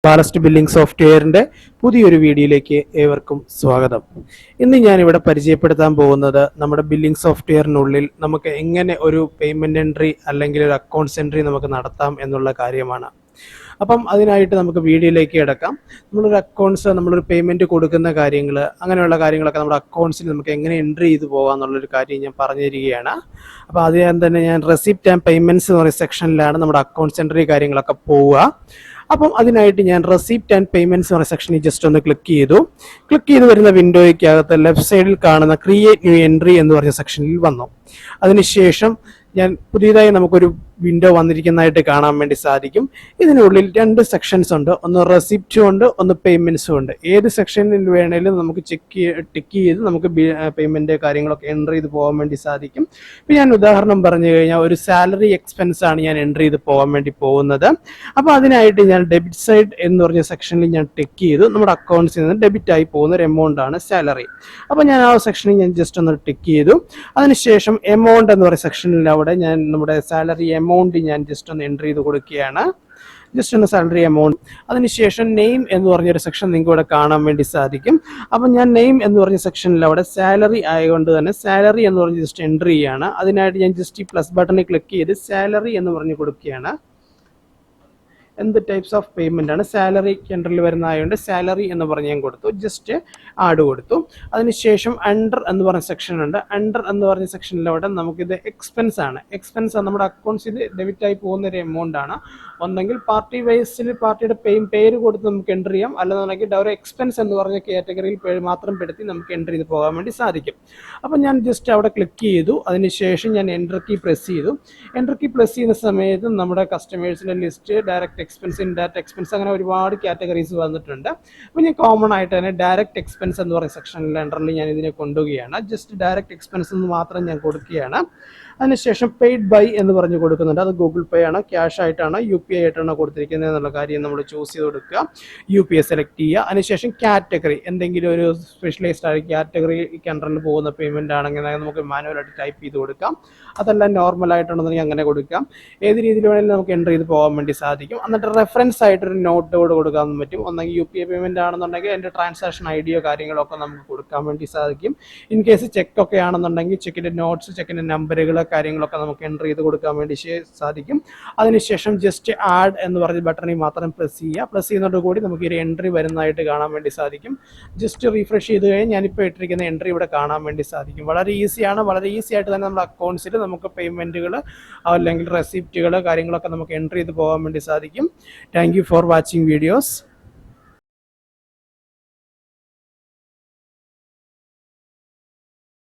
Ballast billing സോഫ്റ്റ്വെയറിന്റെ പുതിയൊരു വീഡിയോയിലേക്ക് ഏവർക്കും സ്വാഗതം. ഇന്ന് ഞാൻ ഇവിടെ പരിചയപ്പെടുത്താൻ പോകുന്നത് നമ്മുടെ ബില്ലിംഗ് സോഫ്റ്റ്വെയറിനുള്ളിൽ നമുക്ക് എങ്ങനെ ഒരു പേയ്മെന്റ് എൻട്രി അല്ലെങ്കിൽ ഒരു അക്കൗണ്ട്സ് എൻട്രി നമുക്ക് നടത്താം എന്നുള്ള കാര്യമാണ്. അപ്പം അതിനായിട്ട് നമുക്ക് വീഡിയോയിലേക്ക് കിടക്കാം. നമ്മളൊരു അക്കൗണ്ട്സ്, നമ്മളൊരു പേയ്മെന്റ് കൊടുക്കുന്ന കാര്യങ്ങൾ, അങ്ങനെയുള്ള കാര്യങ്ങളൊക്കെ നമ്മുടെ അക്കൗണ്ട്സിൽ നമുക്ക് എങ്ങനെ എൻട്രി ചെയ്ത് പോകാം എന്നുള്ളൊരു കാര്യം ഞാൻ പറഞ്ഞു തരികയാണ്. അപ്പോൾ അതിന് തന്നെ ഞാൻ റെസിപ്റ്റ് ആൻഡ് പേയ്മെന്റ്സ് എന്ന് പറയുന്ന സെക്ഷനിലാണ് നമ്മുടെ അക്കൗണ്ട്സ് എൻട്രി കാര്യങ്ങളൊക്കെ പോവുക. അപ്പം അതിനായിട്ട് ഞാൻ റെസിപ്റ്റ് ആൻഡ് പേയ്മെന്റ്സ് എന്ന് പറയുന്ന സെക്ഷനിൽ ജസ്റ്റ് ഒന്ന് ക്ലിക്ക് ചെയ്ത് വരുന്ന വിൻഡോയ്ക്കകത്ത് ലെഫ്റ്റ് സൈഡിൽ കാണുന്ന ക്രിയേറ്റ് ന്യൂ എൻട്രി എന്ന് പറഞ്ഞ സെക്ഷനിൽ വന്നു. അതിനുശേഷം ഞാൻ പുതിയതായി നമുക്കൊരു വിൻഡോ വന്നിരിക്കുന്നതായിട്ട് കാണാൻ വേണ്ടി സാധിക്കും. ഇതിനുള്ളിൽ രണ്ട് സെക്ഷൻസ് ഉണ്ട്, ഒന്ന് റെസിപ്റ്റും ഉണ്ട്, ഒന്ന് പേയ്മെന്റ്സും ഉണ്ട്. ഏത് സെക്ഷനിൽ വേണേലും നമുക്ക് ടിക്ക് ചെയ്ത് നമുക്ക് പേയ്മെന്റ് കാര്യങ്ങളൊക്കെ എൻട്രി ചെയ്ത് പോകാൻ വേണ്ടി സാധിക്കും. ഇപ്പം ഞാൻ ഉദാഹരണം പറഞ്ഞു കഴിഞ്ഞാൽ ഒരു സാലറി എക്സ്പെൻസ് ആണ് ഞാൻ എൻട്രി ചെയ്ത് പോകാൻ വേണ്ടി പോകുന്നത്. അപ്പോൾ അതിനായിട്ട് ഞാൻ ഡെബിറ്റ് സൈഡ് എന്ന് പറഞ്ഞ സെക്ഷനിൽ ഞാൻ ടിക്ക് ചെയ്തു. നമ്മുടെ അക്കൗണ്ട്സിൽ നിന്ന് ഡെബിറ്റ് ആയി പോകുന്ന ഒരു എമൗണ്ട് ആണ് സാലറി. അപ്പോൾ ഞാൻ ആ സെക്ഷനിൽ ഞാൻ ജസ്റ്റ് ഒന്ന് ടിക്ക് ചെയ്തു. അതിനുശേഷം എമൗണ്ട് എന്ന് പറയുന്ന സെക്ഷനിൽ അവിടെ ഞാൻ നമ്മുടെ സാലറി എമൗണ്ട് ഞാൻ ജസ്റ്റ് ഒന്ന് എൻട്രി ചെയ്ത് കൊടുക്കുകയാണ്. ജസ്റ്റ് ഒന്ന് സാലറി എമൗണ്ട്. അതിനുശേഷം നെയിം എന്ന് പറഞ്ഞൊരു സെക്ഷൻ നിങ്ങൾക്ക് ഇവിടെ കാണാൻ വേണ്ടി സാധിക്കും. അപ്പം ഞാൻ നെയിം എന്ന് പറഞ്ഞ സെക്ഷനിൽ അവിടെ സാലറി ആയതുകൊണ്ട് തന്നെ സാലറി എന്ന് പറഞ്ഞ് ജസ്റ്റ് എൻട്രി ചെയ്യാണ്. അതിനായിട്ട് ഞാൻ ജസ്റ്റ് ഈ പ്ലസ് ബട്ടണിൽ ക്ലിക്ക് ചെയ്ത് സാലറി എന്ന് പറഞ്ഞ് കൊടുക്കുകയാണ്. എന്ത് ടൈപ്സ് ഓഫ് പേയ്മെന്റ് ആണ് സാലറി എൻട്രിയിൽ വരുന്നതായതുകൊണ്ട് സാലറി എന്ന് പറഞ്ഞ് ഞാൻ കൊടുത്തു. ജസ്റ്റ് ആഡ് കൊടുത്തു. അതിനുശേഷം അണ്ടർ എന്ന് പറഞ്ഞ സെക്ഷൻ ഉണ്ട്. അണ്ടർ എന്ന് പറഞ്ഞ സെക്ഷനിലൂടെ നമുക്കിത് എക്സ്പെൻസ് ആണ്. എക്സ്പെൻസ് നമ്മുടെ അക്കൗണ്ട്സിൽ ഡെബിറ്റ് ആയി പോകുന്ന ഒരു എമൗണ്ട് ആണ്. ഒന്നെങ്കിൽ പാർട്ടി വൈസിൽ പാർട്ടിയുടെ പേര് കൊടുത്ത് നമുക്ക് എൻട്രി ചെയ്യാം, അല്ലെന്നുണ്ടെങ്കിൽ ഒരു എക്സ്പെൻസ് എന്ന് പറഞ്ഞ കാറ്റഗറിയിൽ മാത്രം പെടുത്തി നമുക്ക് എൻട്രി ചെയ്ത് പോകാൻ വേണ്ടി സാധിക്കും. അപ്പം ഞാൻ ജസ്റ്റ് അവിടെ ക്ലിക്ക് ചെയ്തു. അതിനുശേഷം ഞാൻ എൻ്റർ കീ പ്രസ് ചെയ്തു. എൻ്റർ കീ പ്രസ് ചെയ്യുന്ന സമയത്ത് നമ്മുടെ കസ്റ്റമേഴ്സിൻ്റെ list, direct expense, indirect expense, അങ്ങനെ ഒരുപാട് കാറ്റഗറീസ് വന്നിട്ടുണ്ട്. അപ്പോൾ ഞാൻ കോമൺ ആയിട്ട് തന്നെ ഡയറക്റ്റ് എക്സ്പെൻസ് എന്ന് പറയുന്ന സെക്ഷനിൽ എൻട്രിൽ ഞാൻ ഇതിനെ കൊണ്ടുപോവുകയാണ്. ജസ്റ്റ് ഡയറക്റ്റ് എക്സ്പെൻസ് എന്ന് മാത്രം ഞാൻ കൊടുക്കുകയാണ്. അതിനുശേഷം പെയ്ഡ് ബൈ എന്ന് പറഞ്ഞ് കൊടുക്കുന്നുണ്ട്. അത് ഗൂഗിൾ പേ ആണോ, ക്യാഷ് ആയിട്ടാണോ, UPI ആയിട്ടാണോ കൊടുത്തിരിക്കുന്നത് എന്നുള്ള കാര്യം നമ്മൾ ചൂസ് ചെയ്ത് കൊടുക്കുക. UPI സെലക്ട് ചെയ്യുക. അതിനുശേഷം കാറ്റഗറി, എന്തെങ്കിലും ഒരു സ്പെഷ്യലൈസ്ഡ് ആയ കാറ്റഗറി അണ്ടറിൽ പോകുന്ന പേയ്മെന്റ് ആണെങ്കിൽ നമുക്ക് മാനുവലായിട്ട് ടൈപ്പ് ചെയ്ത് കൊടുക്കാം. അതെല്ലാം നോർമൽ ആയിട്ടുണ്ടെന്നുണ്ടെങ്കിൽ അങ്ങനെ കൊടുക്കാം. ഏത് രീതിയിൽ വേണമെങ്കിലും നമുക്ക് എൻട്രി ചെയ്ത് പോകാൻ വേണ്ടി സാധിക്കും. എന്നിട്ട് റെഫറൻസ് ആയിട്ടൊരു നോട്ട് കൂടെ കൊടുക്കാൻ പറ്റും. ഒന്നെങ്കിൽ UPI പേയ്മെന്റ് ആണെന്നുണ്ടെങ്കിൽ എൻ്റെ ട്രാൻസാക്ഷൻ ഐഡിയോ കാര്യങ്ങളൊക്കെ നമുക്ക് കൊടുക്കാൻ വേണ്ടി സാധിക്കും. ഇൻ കേസ് ചെക്കൊക്കെ ആണെന്നുണ്ടെങ്കിൽ ചെക്കിൻ്റെ നോട്ട്സ്, ചെക്കിൻ്റെ നമ്പറുകൾ കാര്യങ്ങളൊക്കെ നമുക്ക് എൻട്രി ചെയ്ത് കൊടുക്കാൻ വേണ്ടി സാധിക്കും. അതിനുശേഷം ജസ്റ്റ് ആഡ് എന്ന് പറഞ്ഞ ബട്ടണിൽ മാത്രം പ്രസ് ചെയ്യുക. പ്രസ് ചെയ്യുന്നതോടുകൂടി നമുക്ക് ഒരു എൻട്രി വരുന്നതായിട്ട് കാണാൻ വേണ്ടി സാധിക്കും. ജസ്റ്റ് റീഫ്രഷ് ചെയ്ത് കഴിഞ്ഞാൽ ഞാനിപ്പോൾ ഇട്ടിരിക്കുന്ന എൻട്രി ഇവിടെ കാണാൻ വേണ്ടി സാധിക്കും. വളരെ ഈസിയാണ്. വളരെ ഈസി ആയിട്ട് തന്നെ നമ്മുടെ അക്കൗണ്ട്സിൽ നമുക്ക് പേയ്മെന്റുകൾ അല്ലെങ്കിൽ റെസിപ്റ്റുകൾ കാര്യങ്ങളൊക്കെ നമുക്ക് എൻട്രി ചെയ്ത് പോകാൻ വേണ്ടി സാധിക്കും. Thank you for watching videos.